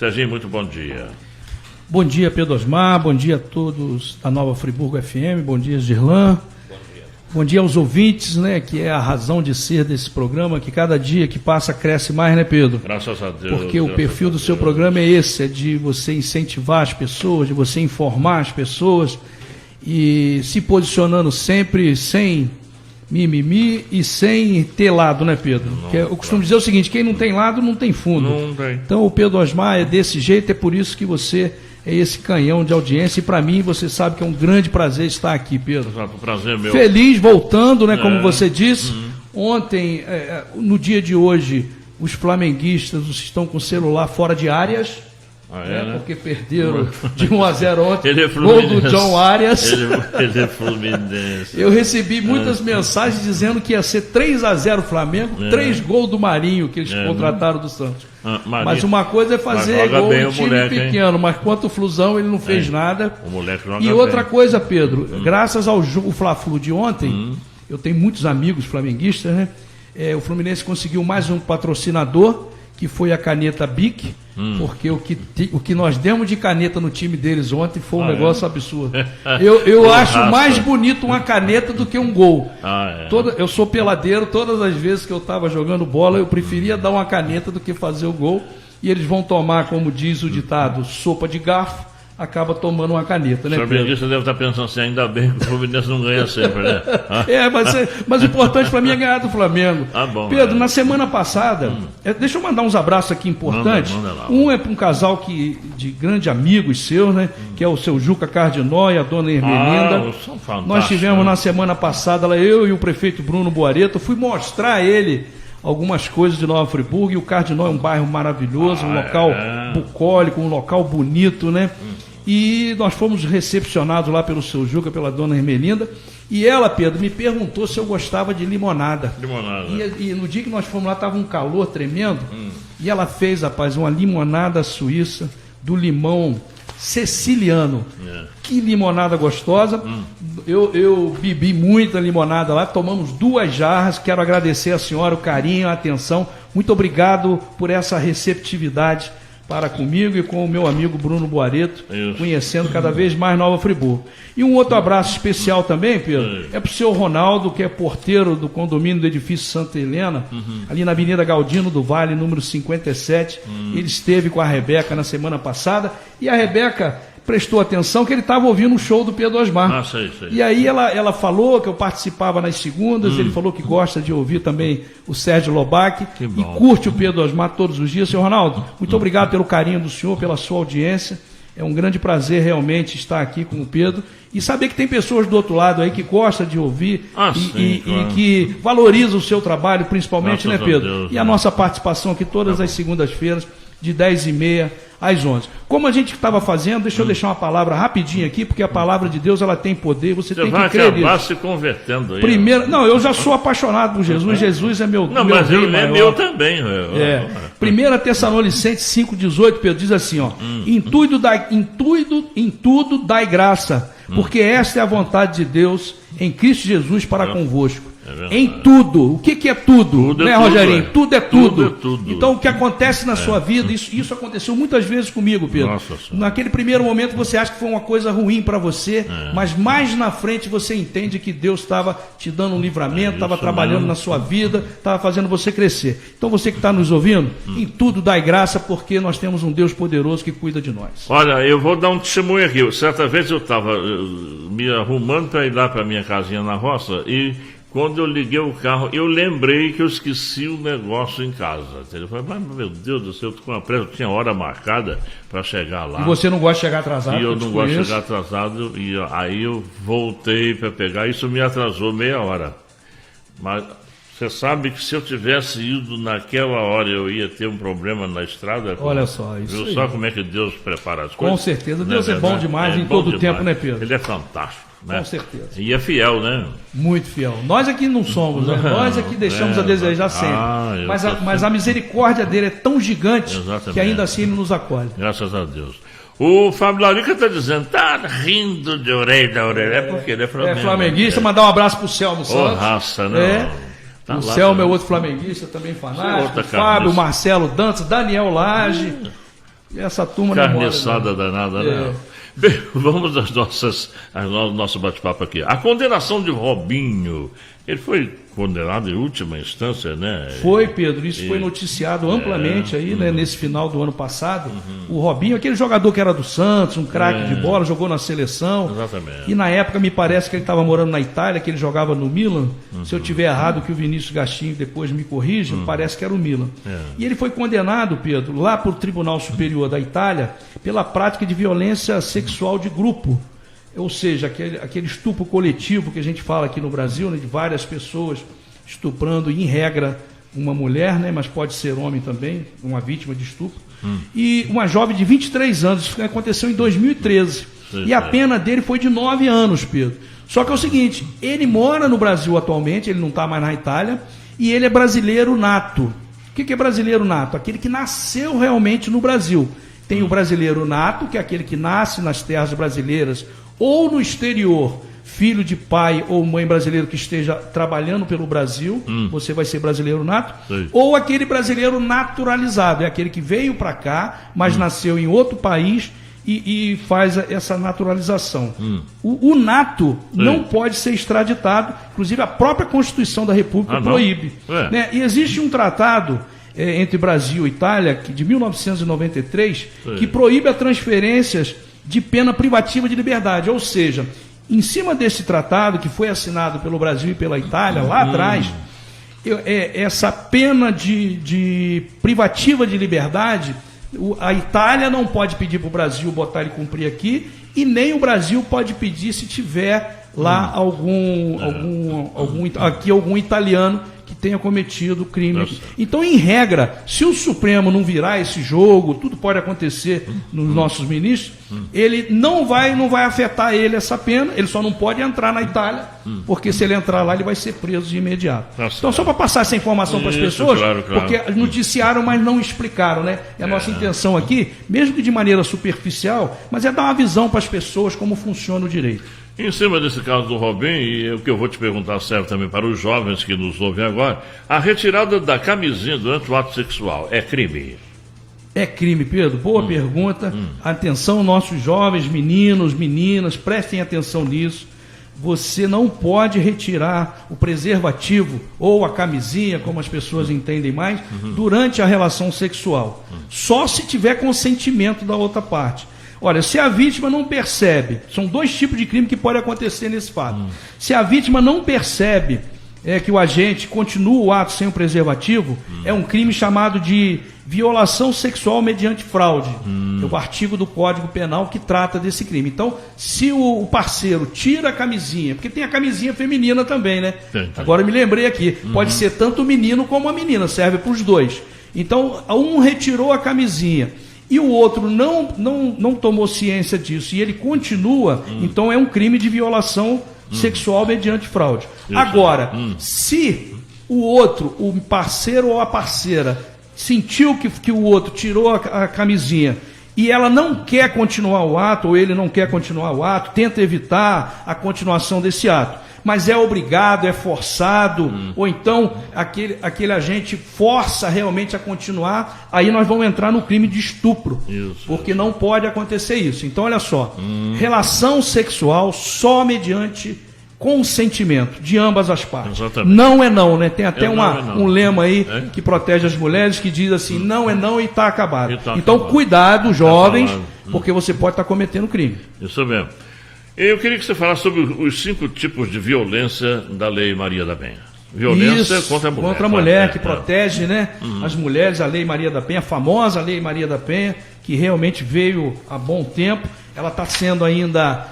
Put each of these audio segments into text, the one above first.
Serginho, muito bom dia. Bom dia, Pedro Osmar, bom dia a todos da Nova Friburgo FM, bom dia, Girlan. Bom dia aos ouvintes, né, que é a razão de ser desse programa, que cada dia que passa cresce mais, né, Pedro? Graças a Deus. Porque o perfil do seu programa é esse, é de você incentivar as pessoas, de você informar as pessoas e se posicionando sempre sem mimimi e sem ter lado, né, Pedro? Eu costumo dizer o seguinte, quem não tem lado não tem fundo. Não tem. Então o Pedro Osmar é desse jeito, é por isso que você é esse canhão de audiência, e para mim você sabe que é um grande prazer estar aqui, Pedro. Exato, prazer meu. Feliz, voltando, né, como você disse. Ontem, no dia de hoje, os flamenguistas estão com o celular fora de áreas, né? porque perderam de 1-0 ontem, Ele é gol do John Arias. Ele é fluminense. Eu recebi muitas mensagens dizendo que ia ser 3-0 Flamengo, 3 gols do Marinho, que eles contrataram do Santos. Mas uma coisa é fazer gol em time moleque, pequeno, mas quanto o Flusão ele não fez nada. O moleque joga e outra bem. Coisa, Pedro, graças ao jogo Fla-Flu de ontem, eu tenho muitos amigos flamenguistas, né? O Fluminense conseguiu mais um patrocinador, que foi a caneta BIC, porque o que nós demos de caneta no time deles ontem foi um negócio absurdo. Eu acho mais bonito uma caneta do que um gol. Eu sou peladeiro, todas as vezes que eu estava jogando bola, eu preferia dar uma caneta do que fazer o gol. E eles vão tomar, como diz o ditado, sopa de garfo, acaba tomando uma caneta, né, Pedro? O flamenguista deve estar pensando assim, ainda bem que o Fluminense não ganha sempre, né? Mas o importante para mim é ganhar do Flamengo. Bom, Pedro, na semana passada, deixa eu mandar uns abraços aqui importantes. Manda lá. Um é para um casal de grandes amigos seus, né? Que é o seu Juca Cardinó e a dona Hermelinda. São fantásticos. Nós tivemos na semana passada, eu e o prefeito Bruno Boareto, fui mostrar a ele algumas coisas de Nova Friburgo, e o Cardinó é um bairro maravilhoso, um local bucólico, um local bonito, né? E nós fomos recepcionados lá pelo seu Juca, pela dona Hermelinda, e ela, Pedro, me perguntou se eu gostava de limonada. E no dia que nós fomos lá, estava um calor tremendo, e ela fez, rapaz, uma limonada suíça do limão siciliano. Que limonada gostosa. Eu bebi muita limonada lá, tomamos 2 jarras. Quero agradecer a senhora o carinho, a atenção. Muito obrigado por essa receptividade para comigo e com o meu amigo Bruno Boareto, conhecendo cada vez mais Nova Friburgo. E um outro abraço especial também, Pedro, é para o senhor Ronaldo, que é porteiro do condomínio do edifício Santa Helena, ali na Avenida Galdino do Vale, número 57. Ele esteve com a Rebeca na semana passada, e a Rebeca prestou atenção que ele estava ouvindo um show do Pedro Osmar. Sei. E aí ela falou que eu participava nas segundas, ele falou que gosta de ouvir também o Sérgio Lobac e curte o Pedro Osmar todos os dias. Senhor Ronaldo, muito obrigado pelo carinho do senhor, pela sua audiência. É um grande prazer realmente estar aqui com o Pedro e saber que tem pessoas do outro lado aí que gostam de ouvir e que valorizam o seu trabalho, principalmente, né, Pedro? E a nossa participação aqui todas as segundas-feiras, de 10h30 às 11. Como a gente estava fazendo, deixa eu deixar uma palavra rapidinho aqui, porque a palavra de Deus ela tem poder, você tem que crer nisso. Você vai se convertendo aí. Primeiro, não, eu já sou apaixonado por Jesus, Jesus é meu Não, mas ele é meu também. 1 Tessalonicenses 5,18, Pedro, diz assim, ó, em tudo dai graça, porque esta é a vontade de Deus em Cristo Jesus para convosco. Em tudo. O que é tudo? Né, Rogerinho? Tudo é tudo. Então, o que acontece na sua vida, isso aconteceu muitas vezes comigo, Pedro. Naquele primeiro momento você acha que foi uma coisa ruim para você, mas mais na frente você entende que Deus estava te dando um livramento, estava trabalhando na sua vida, estava fazendo você crescer. Então, você que está nos ouvindo, em tudo dai graça, porque nós temos um Deus poderoso que cuida de nós. Olha, eu vou dar um testemunho aqui. Certa vez eu estava me arrumando para ir lá para minha casinha na roça e quando eu liguei o carro, eu lembrei que eu esqueci o negócio em casa. Eu falei, mas meu Deus do céu, eu tô com uma pressa, eu tinha hora marcada para chegar lá. E você não gosta de chegar atrasado? E eu não gosto de chegar atrasado, e aí eu voltei para pegar, isso me atrasou meia hora. Mas você sabe que se eu tivesse ido naquela hora, eu ia ter um problema na estrada? Olha só, isso viu só como é que Deus prepara as coisas? Com certeza, Deus é bom demais em todo o tempo, né, Pedro? Ele é fantástico. Né? Com certeza. E é fiel, né? Muito fiel. Nós aqui não somos, né? Nós aqui deixamos a desejar sempre. Mas a misericórdia dele é tão gigante que ainda assim ele nos acolhe. Graças a Deus. O Fábio Larica está dizendo, tá rindo de orelha a orelha. É porque ele é flamenguista. É flamenguista, mandar um abraço pro Selmo Santos. Raça, né? Tá o Selmo é outro flamenguista, também fanático. Fábio, Marcelo Dantas, Daniel Lage. Essa turma carniçada danada, né? Bem, vamos ao nosso bate-papo aqui. A condenação de Robinho, ele foi condenado em última instância, né? Foi, Pedro, isso foi noticiado amplamente aí, né, nesse final do ano passado. O Robinho, aquele jogador que era do Santos, um craque de bola, jogou na seleção. Exatamente. E na época me parece que ele estava morando na Itália, que ele jogava no Milan. Se eu tiver errado, que o Vinícius Gastinho depois me corrija, parece que era o Milan. E ele foi condenado, Pedro, lá para o Tribunal Superior da Itália, pela prática de violência sexual de grupo. Ou seja, aquele estupro coletivo que a gente fala aqui no Brasil, né, de várias pessoas estuprando, em regra, uma mulher, né, mas pode ser homem também, uma vítima de estupro. E uma jovem de 23 anos, isso aconteceu em 2013. E a pena dele foi de 9 anos, Pedro. Só que é o seguinte, ele mora no Brasil atualmente, ele não está mais na Itália, e ele é brasileiro nato. O que é brasileiro nato? Aquele que nasceu realmente no Brasil. Tem o brasileiro nato, que é aquele que nasce nas terras brasileiras ou no exterior, filho de pai ou mãe brasileiro que esteja trabalhando pelo Brasil, você vai ser brasileiro nato. Sim. Ou aquele brasileiro naturalizado, é aquele que veio para cá, mas nasceu em outro país e faz essa naturalização. O nato não pode ser extraditado, inclusive a própria Constituição da República proíbe. Né? E existe um tratado entre Brasil e Itália, de 1993, que proíbe as transferências de pena privativa de liberdade, ou seja, em cima desse tratado que foi assinado pelo Brasil e pela Itália lá atrás, essa pena de privativa de liberdade, a Itália não pode pedir para o Brasil botar ele cumprir aqui, e nem o Brasil pode pedir se tiver lá algum italiano que tenha cometido crime. Então, em regra, se o Supremo não virar esse jogo, tudo pode acontecer nos nossos ministros, ele não vai afetar ele essa pena, ele só não pode entrar na Itália, porque se ele entrar lá, ele vai ser preso de imediato. Então, só para passar essa informação para as pessoas, porque noticiaram, mas não explicaram, né? E a nossa intenção aqui, mesmo que de maneira superficial, mas é dar uma visão para as pessoas como funciona o direito. Em cima desse caso do Robinho, e o que eu vou te perguntar serve também para os jovens que nos ouvem agora, a retirada da camisinha durante o ato sexual é crime? É crime, Pedro. Boa pergunta. Atenção, nossos jovens, meninos, meninas, prestem atenção nisso. Você não pode retirar o preservativo ou a camisinha, como as pessoas entendem mais, durante a relação sexual. Só se tiver consentimento da outra parte. Olha, se a vítima não percebe, são dois tipos de crime que podem acontecer nesse fato. Se a vítima não percebe que o agente continua o ato sem o preservativo, é um crime chamado de violação sexual mediante fraude. É o artigo do Código Penal que trata desse crime. Então, se o parceiro tira a camisinha, porque tem a camisinha feminina também, né? Agora eu me lembrei aqui, pode ser tanto o menino como a menina, serve para os dois. Então, um retirou a camisinha e o outro não tomou ciência disso, e ele continua, então é um crime de violação sexual mediante fraude. Agora, se o outro, o parceiro ou a parceira, sentiu que o outro tirou a camisinha e ela não quer continuar o ato, ou ele não quer continuar o ato, tenta evitar a continuação desse ato, mas é obrigado, é forçado, ou então aquele agente força realmente a continuar, aí nós vamos entrar no crime de estupro, porque não pode acontecer isso. Então, olha só, relação sexual só mediante consentimento de ambas as partes. Exatamente. Não é não, né? Tem até um lema aí que protege as mulheres, que diz assim, não é não e está acabado. Então, cuidado, jovens, porque você pode estar cometendo crime. Isso mesmo. Eu queria que você falasse sobre os 5 tipos de violência da Lei Maria da Penha. Violência contra a mulher. Contra a mulher, que protege, né, as mulheres, a Lei Maria da Penha, a famosa Lei Maria da Penha, que realmente veio há bom tempo. Ela está sendo ainda...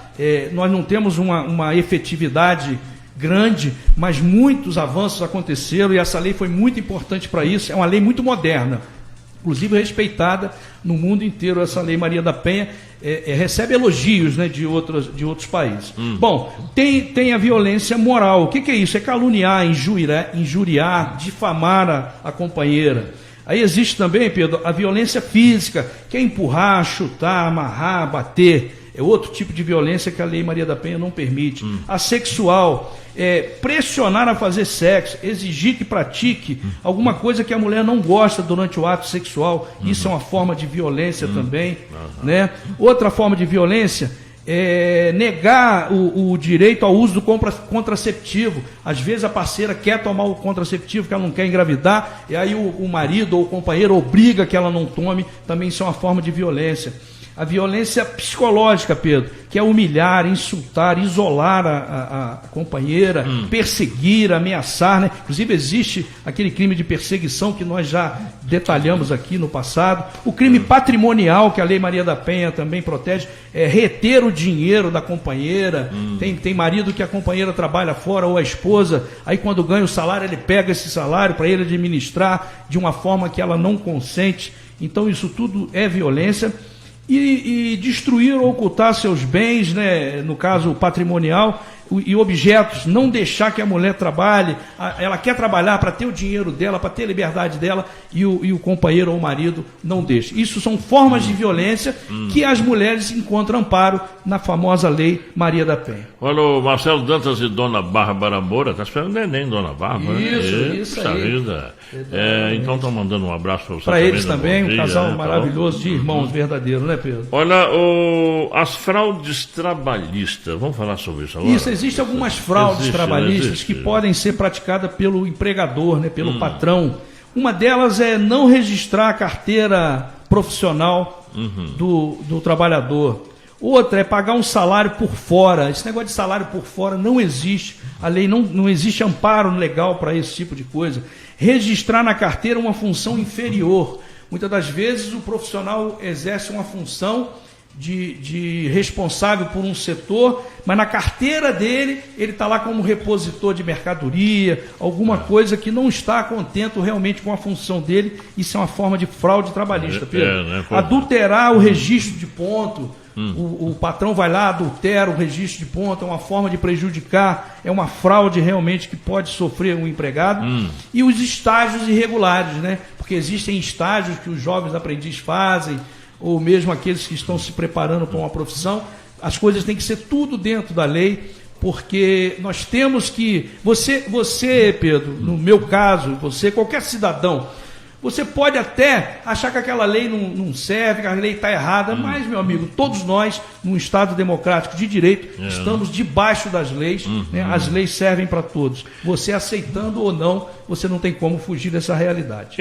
nós não temos uma efetividade grande, mas muitos avanços aconteceram e essa lei foi muito importante para isso. É uma lei muito moderna, inclusive respeitada no mundo inteiro. Essa Lei Maria da Penha recebe elogios, né, de outros países. Bom, tem a violência moral. O que é isso? É caluniar, injuriar, difamar a companheira. Aí existe também, Pedro, a violência física, que é empurrar, chutar, amarrar, bater. é outro tipo de violência que a Lei Maria da Penha não permite. A sexual, pressionar a fazer sexo, exigir que pratique alguma coisa que a mulher não gosta durante o ato sexual, isso é uma forma de violência também, né? Outra forma de violência é negar o direito ao uso do contraceptivo. Às vezes a parceira quer tomar o contraceptivo, que ela não quer engravidar, e aí o marido ou o companheiro obriga que ela não tome, também isso é uma forma de violência. A violência psicológica, Pedro, que é humilhar, insultar, isolar a companheira, perseguir, ameaçar, né? Inclusive existe aquele crime de perseguição que nós já detalhamos aqui no passado. O crime patrimonial, que a Lei Maria da Penha também protege, é reter o dinheiro da companheira. Tem marido que a companheira trabalha fora, ou a esposa, aí quando ganha o salário, ele pega esse salário para ele administrar de uma forma que ela não consente. Então isso tudo é violência. E destruir ou ocultar seus bens, né, no caso patrimonial, e objetos, não deixar que a mulher trabalhe, ela quer trabalhar para ter o dinheiro dela, para ter a liberdade dela, e o companheiro ou o marido não deixa. Isso são formas de violência que as mulheres encontram amparo na famosa Lei Maria da Penha. Olha, o Marcelo Dantas e Dona Bárbara Moura, está esperando neném, Dona Bárbara. Isso aí. Vida. Então estão mandando um abraço para você. Para eles também, um casal maravilhoso de irmãos verdadeiros, né, Pedro? Olha, as fraudes trabalhistas, vamos falar sobre isso agora? Isso, existem algumas fraudes trabalhistas que podem ser praticadas pelo empregador, né, pelo patrão. Uma delas é não registrar a carteira profissional do trabalhador. Outra é pagar um salário por fora. Esse negócio de salário por fora não existe. A lei não existe amparo legal para esse tipo de coisa. Registrar na carteira uma função inferior. Muitas das vezes o profissional exerce uma função de responsável por um setor, mas na carteira dele, ele está lá como repositor de mercadoria, alguma coisa que não está contento realmente com a função dele. Isso é uma forma de fraude trabalhista, Pedro. Né? Adulterar o registro de ponto. O patrão vai lá, adultera o registro de ponto, é uma forma de prejudicar, é uma fraude realmente que pode sofrer um empregado. E os estágios irregulares, né? Porque existem estágios que os jovens aprendizes fazem, ou mesmo aqueles que estão se preparando para uma profissão. As coisas têm que ser tudo dentro da lei, porque nós temos que... Você, Pedro, no meu caso, você, qualquer cidadão, você pode até achar que aquela lei não serve, que a lei está errada, mas, meu amigo, todos nós, num Estado democrático de direito, estamos debaixo das leis, né? As leis servem para todos. Você aceitando ou não, você não tem como fugir dessa realidade.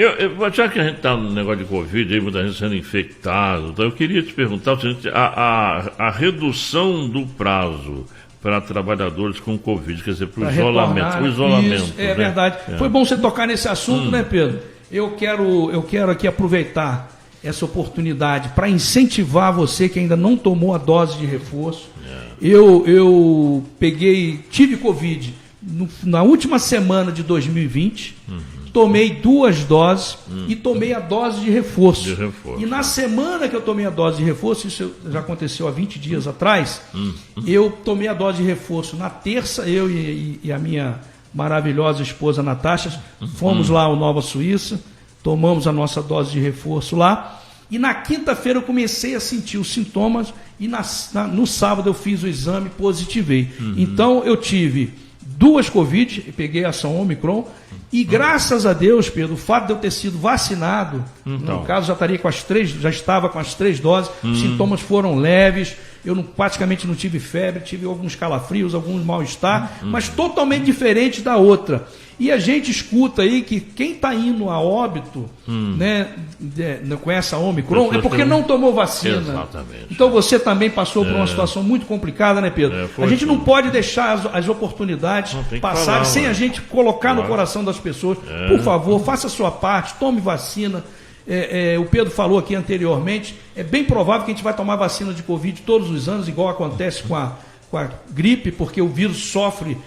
Já que a gente está no negócio de Covid, aí, muita gente sendo infectado, então eu queria te perguntar o seguinte, a redução do prazo para trabalhadores com Covid, quer dizer, para o isolamento. Isso, né? Verdade. Foi bom você tocar nesse assunto, né, Pedro? Eu quero aqui aproveitar essa oportunidade para incentivar você que ainda não tomou a dose de reforço. Eu tive Covid na última semana de 2020, tomei 2 doses e tomei a dose de reforço. E na semana que eu tomei a dose de reforço, isso já aconteceu há 20 dias atrás, eu tomei a dose de reforço na terça, eu e a minha maravilhosa esposa Natasha, fomos lá ao Nova Suíça, tomamos a nossa dose de reforço lá, e na quinta-feira eu comecei a sentir os sintomas, e no sábado eu fiz o exame, positivei. Então eu tive 2 Covid, peguei a ação Omicron, e graças a Deus, Pedro, o fato de eu ter sido vacinado, no caso já estava com as 3 doses, os sintomas foram leves, eu praticamente não tive febre, tive alguns calafrios, alguns mal-estar, mas totalmente diferente da outra. E a gente escuta aí que quem está indo a óbito, né, com essa Omicron, é porque não tomou vacina. Exatamente. Então você também passou por uma situação muito complicada, né, Pedro? A gente não pode deixar as oportunidades passarem sem a gente colocar no coração das pessoas. Por favor, faça a sua parte, tome vacina. O Pedro falou aqui anteriormente, é bem provável que a gente vai tomar vacina de Covid todos os anos, igual acontece com a gripe, porque o vírus sofre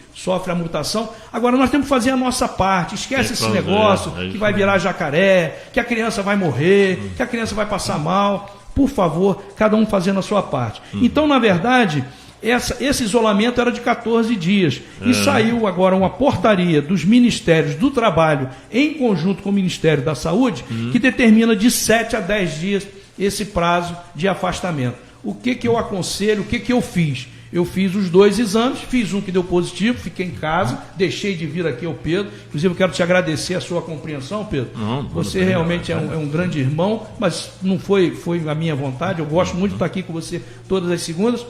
a mutação. Agora nós temos que fazer a nossa parte. Esquece esse negócio que vai virar jacaré, que a criança vai morrer, que a criança vai passar mal. Por favor, cada um fazendo a sua parte. Então, na verdade, esse isolamento era de 14 dias. E saiu agora uma portaria dos Ministérios do Trabalho, em conjunto com o Ministério da Saúde, que determina de 7 a 10 dias esse prazo de afastamento. o que eu aconselho, o que eu fiz? Eu fiz os 2 exames, fiz um que deu positivo, fiquei em casa, deixei de vir aqui ao Pedro. Inclusive, eu quero te agradecer a sua compreensão, Pedro. Você realmente é um grande irmão, mas não foi a minha vontade. Eu gosto muito de estar aqui com você todas as segundas.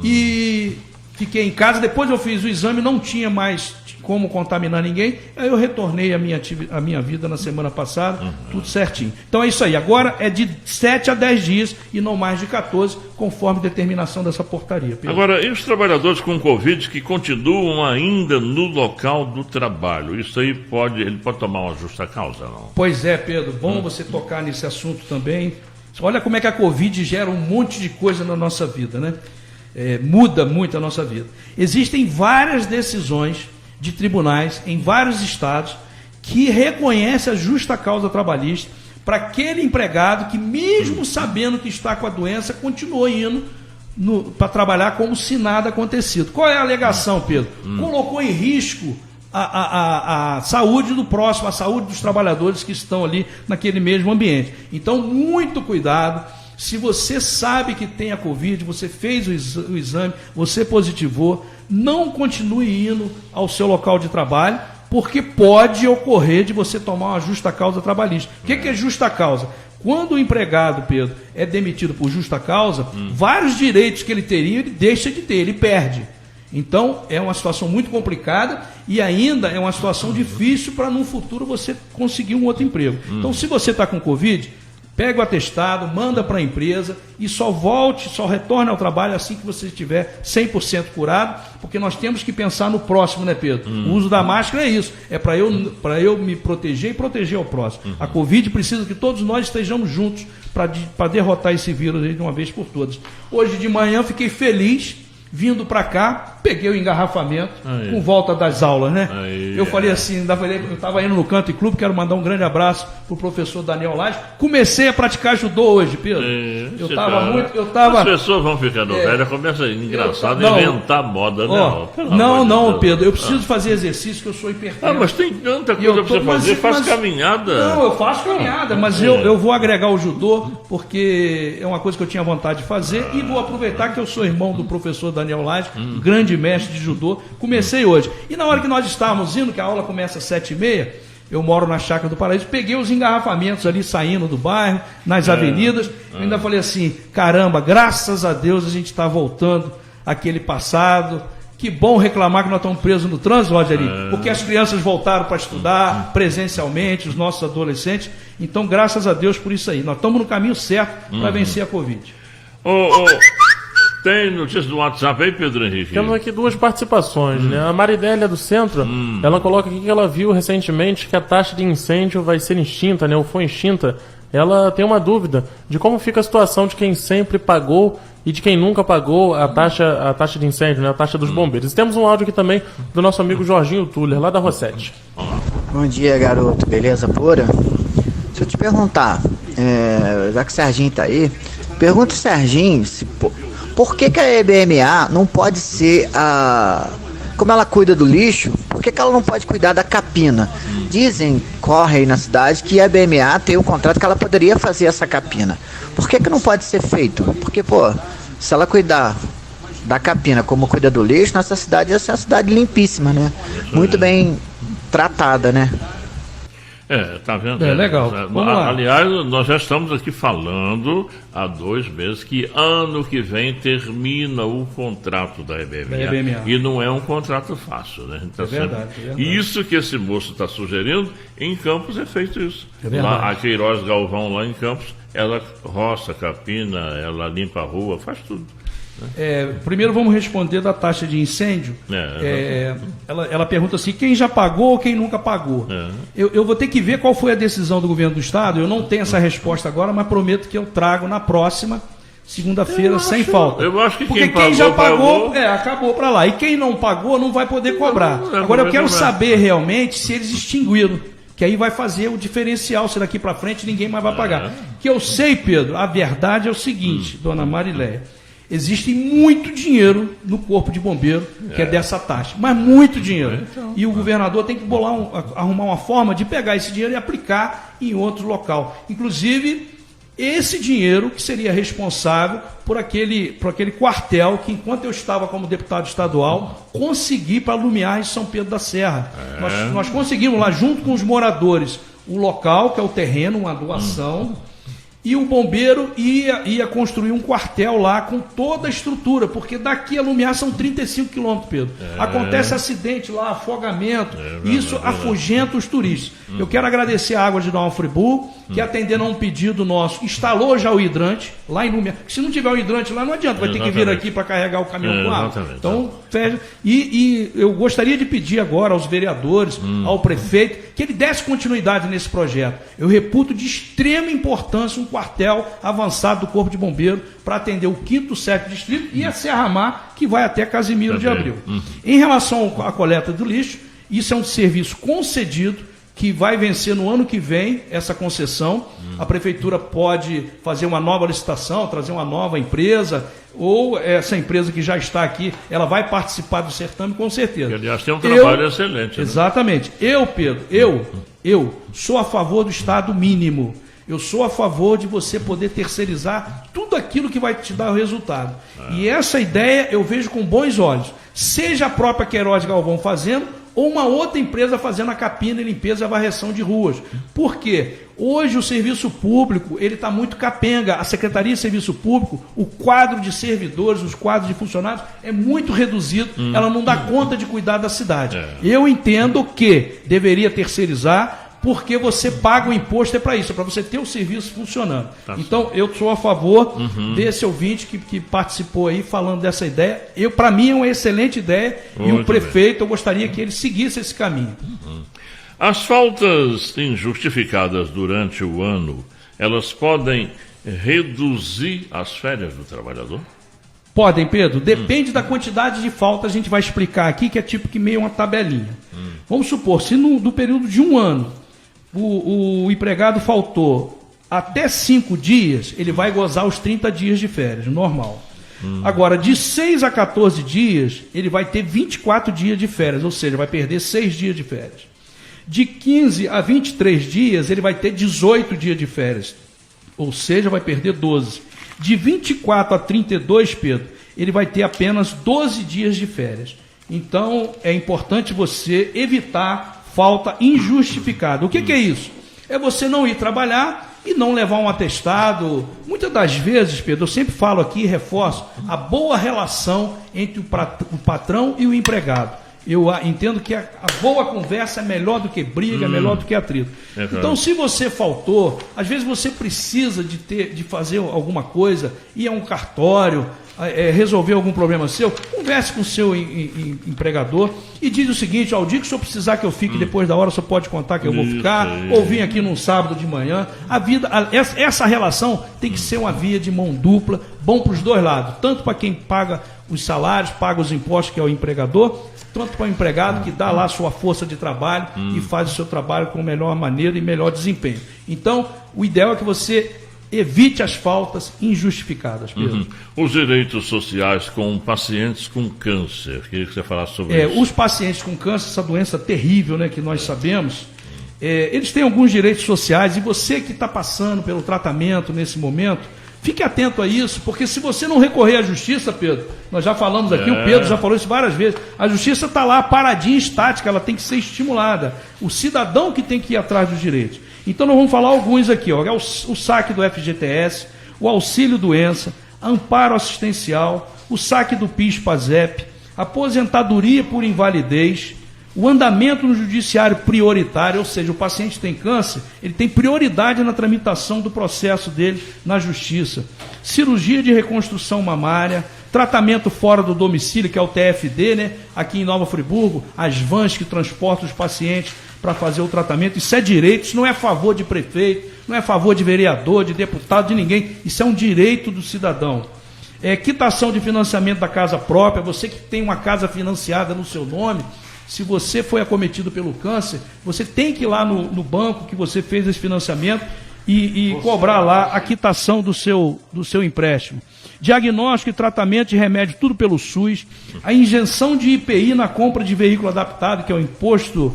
E fiquei em casa, depois eu fiz o exame, não tinha mais como contaminar ninguém, aí eu retornei a minha vida na semana passada, tudo certinho. Então é isso aí, agora é de 7 a 10 dias e não mais de 14, conforme determinação dessa portaria. Pedro. Agora, e os trabalhadores com Covid que continuam ainda no local do trabalho? Isso aí ele pode tomar uma justa causa, não? Pois é, Pedro, bom você tocar nesse assunto também. Olha como é que a Covid gera um monte de coisa na nossa vida, né? Muda muito a nossa vida. Existem várias decisões de tribunais em vários estados que reconhecem a justa causa trabalhista para aquele empregado que, mesmo sabendo que está com a doença, continuou indo para trabalhar como se nada acontecido. Qual é a alegação, Pedro? Colocou em risco a saúde do próximo, a saúde dos trabalhadores que estão ali naquele mesmo ambiente. Então, muito cuidado. Se você sabe que tem a Covid, você fez o exame, você positivou, não continue indo ao seu local de trabalho, porque pode ocorrer de você tomar uma justa causa trabalhista. O que é justa causa? Quando o empregado, Pedro, é demitido por justa causa, vários direitos que ele teria, ele deixa de ter, ele perde. Então, é uma situação muito complicada e ainda é uma situação difícil para no futuro você conseguir um outro emprego. Então, se você está com Covid, pega o atestado, manda para a empresa e só retorne ao trabalho assim que você estiver 100% curado, porque nós temos que pensar no próximo, né, Pedro? O uso da máscara é isso, é para eu me proteger e proteger o próximo. A Covid precisa que todos nós estejamos juntos para derrotar esse vírus aí de uma vez por todas. Hoje de manhã fiquei feliz, vindo para cá, peguei o engarrafamento com volta das aulas, né? Eu falei assim, eu estava indo no Canto e Clube, quero mandar um grande abraço pro professor Daniel Lage. Comecei a praticar judô hoje, Pedro. As pessoas vão ficando velhas, começa engraçado inventar moda, né? Não, Pedro, eu preciso fazer exercício, que eu sou hipertenso. Mas tem tanta coisa para você fazer, faz caminhada. Não, eu faço caminhada, mas eu vou agregar o judô, porque é uma coisa que eu tinha vontade de fazer, e vou aproveitar que eu sou irmão do professor Daniel Lage, grande mestre de judô. Comecei hoje. E na hora que nós estávamos indo, que a aula começa às 7h30, eu moro na Chácara do Paraíso, peguei os engarrafamentos ali saindo do bairro, nas avenidas. Eu ainda falei assim, caramba, graças a Deus a gente está voltando àquele passado. Que bom reclamar que nós estamos presos no trânsito, Rogerinho, porque as crianças voltaram para estudar presencialmente, os nossos adolescentes. Então, graças a Deus por isso aí. Nós estamos no caminho certo para vencer a Covid. Tem notícias do WhatsApp aí, Pedro Henrique? Temos aqui 2 participações, né? A Maridélia do Centro, ela coloca aqui que ela viu recentemente que a taxa de incêndio vai ser extinta, né? Ou foi extinta. Ela tem uma dúvida de como fica a situação de quem sempre pagou e de quem nunca pagou a taxa de incêndio, né? A taxa dos bombeiros. Temos um áudio aqui também do nosso amigo Jorginho Tuller, lá da Rossete. Bom dia, garoto. Beleza pura? Deixa eu te perguntar, já que o Serginho tá aí, pergunta o Serginho por que a EBMA não pode ser como ela cuida do lixo, por que ela não pode cuidar da capina? Corre aí na cidade que a EBMA tem um contrato que ela poderia fazer essa capina. Por que não pode ser feito? Porque, se ela cuidar da capina como cuida do lixo, nossa cidade ia ser uma cidade limpíssima, né? Muito bem tratada, né? Tá vendo? Legal. Vamos lá. Aliás, nós já estamos aqui falando há 2 meses que ano que vem termina o contrato da EBMA. E não é um contrato fácil, né? É verdade. Isso que esse moço está sugerindo, em Campos é feito isso. Lá, a Queiroz Galvão, lá em Campos, ela roça, capina, ela limpa a rua, faz tudo. Primeiro vamos responder da taxa de incêndio. Ela pergunta assim, quem já pagou ou quem nunca pagou? Eu vou ter que ver qual foi a decisão do governo do estado. Eu não tenho essa resposta agora, mas prometo que eu trago na próxima segunda-feira sem falta. Eu acho que porque quem já pagou, acabou para lá. E quem não pagou não vai poder cobrar. Agora eu quero saber realmente se eles extinguiram, que aí vai fazer o diferencial, se daqui para frente ninguém mais vai pagar. Que eu sei, Pedro, a verdade é o seguinte, dona Marileia, existe muito dinheiro no corpo de bombeiro, que é dessa taxa, mas muito dinheiro. E o governador tem que arrumar uma forma de pegar esse dinheiro e aplicar em outro local. Inclusive, esse dinheiro que seria responsável por aquele quartel que, enquanto eu estava como deputado estadual, consegui para Lumiar de São Pedro da Serra. Nós conseguimos lá, junto com os moradores, o local, que é o terreno, uma doação, e o bombeiro ia construir um quartel lá com toda a estrutura, porque daqui a Lumiar são 35 quilômetros, Pedro. Acontece acidente lá, afogamento, isso afugenta os turistas. Eu quero agradecer a Águas de Nova Friburgo, que atendendo a um pedido nosso, instalou já o hidrante lá em Lumiar. Se não tiver o hidrante lá, não adianta, vai ter que vir aqui para carregar o caminhão com água. Então, fecha. E eu gostaria de pedir agora aos vereadores, ao prefeito, que ele desse continuidade nesse projeto. Eu reputo de extrema importância um quartel avançado do Corpo de Bombeiro para atender o 5º, 7º distrito e a Serra Mar, que vai até Casimiro de Abreu. Em relação à coleta do lixo, isso é um serviço concedido, que vai vencer no ano que vem essa concessão. A prefeitura pode fazer uma nova licitação, trazer uma nova empresa, ou essa empresa que já está aqui, ela vai participar do certame com certeza. Aliás, tem um trabalho excelente. Exatamente. Né? Pedro, eu sou a favor do Estado mínimo. Eu sou a favor de você poder terceirizar tudo aquilo que vai te dar o resultado. E essa ideia eu vejo com bons olhos. Seja a própria Queiroz Galvão fazendo, ou uma outra empresa fazendo a capina e limpeza e a varreção de ruas. Por quê? Hoje o serviço público ele está muito capenga. A Secretaria de Serviço Público, o quadro de servidores, os quadros de funcionários é muito reduzido. Ela não dá conta de cuidar da cidade. Eu entendo que deveria terceirizar, porque você paga o imposto para isso, é para você ter o serviço funcionando. Então, eu sou a favor desse ouvinte que participou aí falando dessa ideia. Para mim é uma excelente ideia e o prefeito, eu gostaria que ele seguisse esse caminho. As faltas injustificadas durante o ano, elas podem reduzir as férias do trabalhador? Podem, Pedro. Depende da quantidade de faltas, a gente vai explicar aqui, que é tipo que meio uma tabelinha. Vamos supor, se no período de um ano o empregado faltou até 5 dias, ele vai gozar os 30 dias de férias, normal. Agora, de 6 a 14 dias, ele vai ter 24 dias de férias, ou seja, vai perder 6 dias de férias. De 15 a 23 dias, ele vai ter 18 dias de férias, ou seja, vai perder 12. De 24 a 32, Pedro, ele vai ter apenas 12 dias de férias. Então, é importante você evitar falta injustificada. O que é isso? É você não ir trabalhar e não levar um atestado. Muitas das vezes, Pedro, eu sempre falo aqui e reforço, a boa relação entre o patrão e o empregado. Eu entendo que a boa conversa é melhor do que briga, é melhor do que atrito. Então, se você faltou, às vezes você precisa de fazer alguma coisa, ir a um cartório, resolver algum problema seu, converse com o seu empregador e diz o seguinte: ao dia que o senhor precisar que eu fique depois da hora, o senhor pode contar que eu vou ficar, ou vim aqui num sábado de manhã. Essa relação tem que ser uma via de mão dupla, bom para os dois lados, tanto para quem paga os salários, paga os impostos, que é o empregador, tanto para o empregado que dá lá a sua força de trabalho e faz o seu trabalho com melhor maneira e melhor desempenho. Então, o ideal é que você evite as faltas injustificadas, Pedro. Os direitos sociais com pacientes com câncer, queria que você falasse sobre isso. Os pacientes com câncer, essa doença terrível, né, que nós sabemos, eles têm alguns direitos sociais, e você que está passando pelo tratamento nesse momento, fique atento a isso, porque se você não recorrer à justiça, Pedro, nós já falamos aqui, o Pedro já falou isso várias vezes, a justiça está lá paradinha, estática, ela tem que ser estimulada. O cidadão que tem que ir atrás dos direitos. Então nós vamos falar alguns aqui, ó. É o saque do FGTS, o auxílio doença, amparo assistencial, o saque do PIS/PASEP, aposentadoria por invalidez, o andamento no judiciário prioritário, ou seja, o paciente tem câncer, ele tem prioridade na tramitação do processo dele na justiça, cirurgia de reconstrução mamária, tratamento fora do domicílio, que é o TFD, né? Aqui em Nova Friburgo, as vans que transportam os pacientes para fazer o tratamento, isso é direito, isso não é a favor de prefeito, não é a favor de vereador, de deputado, de ninguém, isso é um direito do cidadão. Quitação de financiamento da casa própria, você que tem uma casa financiada no seu nome, se você foi acometido pelo câncer, você tem que ir lá no banco que você fez esse financiamento e cobrar lá a quitação do seu empréstimo. Diagnóstico e tratamento de remédio, tudo pelo SUS. A isenção de IPI na compra de veículo adaptado, que é o imposto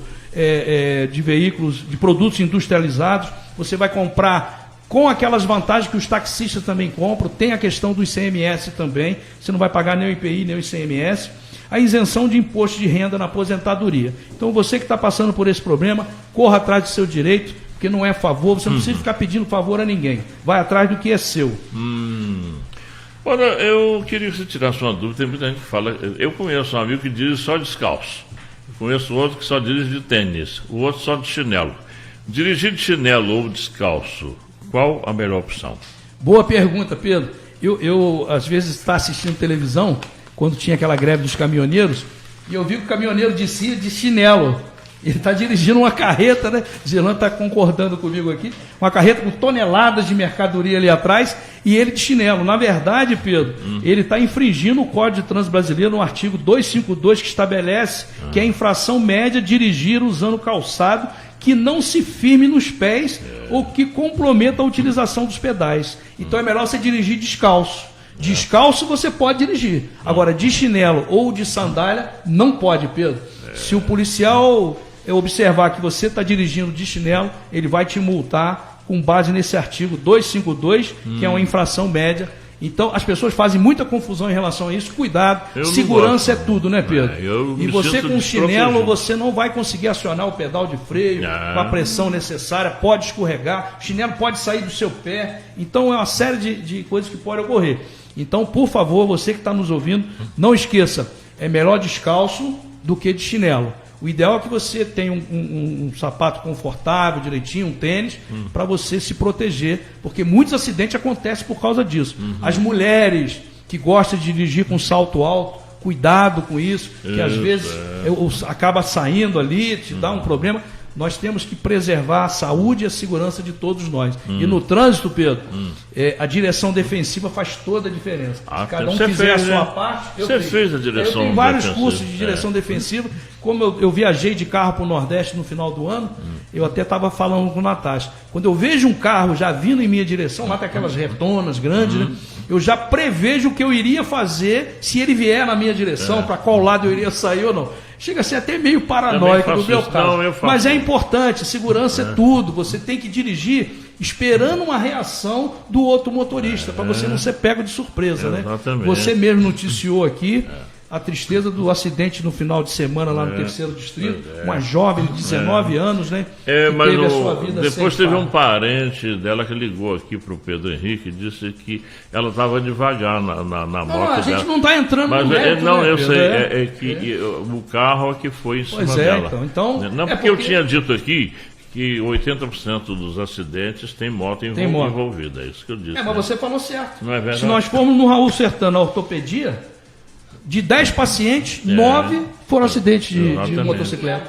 de veículos, de produtos industrializados. Você vai comprar com aquelas vantagens que os taxistas também compram, tem a questão do ICMS também, você não vai pagar nem o IPI, nem o ICMS, a isenção de imposto de renda na aposentadoria. Então você que está passando por esse problema, corra atrás do seu direito, porque não é favor, você não precisa ficar pedindo favor a ninguém, vai atrás do que é seu. Olha, eu queria que você tirasse uma dúvida, tem muita gente que fala, eu conheço um amigo que dirige só descalço, conheço outro que só dirige de tênis, o outro só de chinelo. Dirigir de chinelo ou descalço, qual a melhor opção? Boa pergunta, Pedro. Eu às vezes, estava assistindo televisão, quando tinha aquela greve dos caminhoneiros, e eu vi que o caminhoneiro descia de chinelo. Ele está dirigindo uma carreta, né? Gerlando está concordando comigo aqui, uma carreta com toneladas de mercadoria ali atrás, e ele de chinelo. Na verdade, Pedro, ele está infringindo o Código de Trânsito Brasileiro no artigo 252, que estabelece que é infração média dirigir usando calçado que não se firme nos pés ou que comprometa a utilização dos pedais. Então é melhor você dirigir descalço. Descalço você pode dirigir. Agora, de chinelo ou de sandália, não pode, Pedro. Se o policial observar que você está dirigindo de chinelo, ele vai te multar com base nesse artigo 252, que é uma infração média. Então, as pessoas fazem muita confusão em relação a isso. Cuidado, segurança é tudo, né, Pedro? E você com chinelo, você não vai conseguir acionar o pedal de freio com a pressão necessária, pode escorregar, o chinelo pode sair do seu pé. Então, é uma série de coisas que podem ocorrer. Então, por favor, você que está nos ouvindo, não esqueça, é melhor descalço do que de chinelo. O ideal é que você tenha um sapato confortável, direitinho, um tênis, para você se proteger, porque muitos acidentes acontecem por causa disso. As mulheres que gostam de dirigir com salto alto, cuidado com isso, que às vezes acaba saindo ali, te dá um problema. Nós temos que preservar a saúde e a segurança de todos nós. E no trânsito, Pedro, a direção defensiva faz toda a diferença. Se cada um fizer a sua parte... Você fez a direção defensiva. Eu tenho vários cursos de direção defensiva. Como eu viajei de carro para o Nordeste no final do ano, eu até estava falando com o Natasha. Quando eu vejo um carro já vindo em minha direção, lá tem aquelas retonas grandes, né? Eu já prevejo o que eu iria fazer se ele vier na minha direção, para qual lado eu iria sair ou não. Chega a ser até meio paranoico no meu caso. Mas é importante, segurança é tudo. Você tem que dirigir esperando uma reação do outro motorista, para você não ser pego de surpresa, né? Você mesmo noticiou aqui a tristeza do acidente no final de semana lá no 3º Distrito, uma jovem de 19 anos, né? Mas teve a sua vida depois teve um parente dela que ligou aqui para o Pedro Henrique e disse que ela estava devagar na moto dela. A gente não está entrando no mérito, não, né, eu Pedro? sei, que o carro é que foi em cima dela. Então, não, porque eu tinha dito aqui que 80% dos acidentes tem moto envolvida, é isso que eu disse. Mas você falou certo. Não é verdade? Se nós formos no Raul Sertã, na ortopedia, de 10 pacientes, 9 foram acidentes de motocicleta.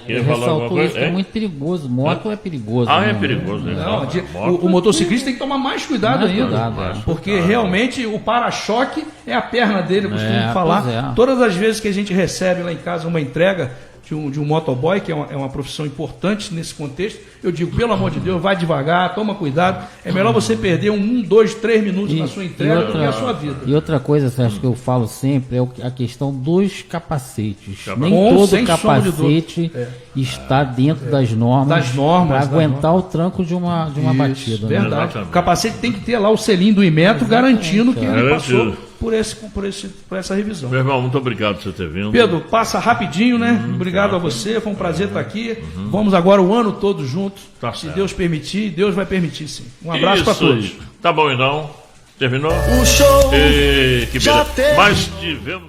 Ele ressaltou isso, que é muito perigoso. Moto é perigoso. É perigoso. O motociclista tem que tomar mais cuidado ainda. Porque realmente o para-choque é a perna dele, eu costumo falar. Todas as vezes que a gente recebe lá em casa uma entrega de um motoboy, que é uma profissão importante nesse contexto, eu digo, pelo amor de Deus, vai devagar, toma cuidado. É melhor você perder 1, 2, 3 minutos na sua entrega do que a sua vida. E outra coisa, Sérgio, que eu falo sempre é a questão dos capacetes. Nem todo capacete está dentro das normas para aguentar o tranco de uma batida. Verdade. O capacete tem que ter lá o selinho do Inmetro garantindo que ele passou por essa revisão. Meu irmão, muito obrigado por você ter vindo. Pedro, passa rapidinho, né? Obrigado a você, foi um prazer estar aqui. Vamos agora o ano todo juntos. Se Deus permitir, Deus vai permitir sim. Um abraço para todos. Tá bom então. Terminou? O show Que beleza. Mas tivemos...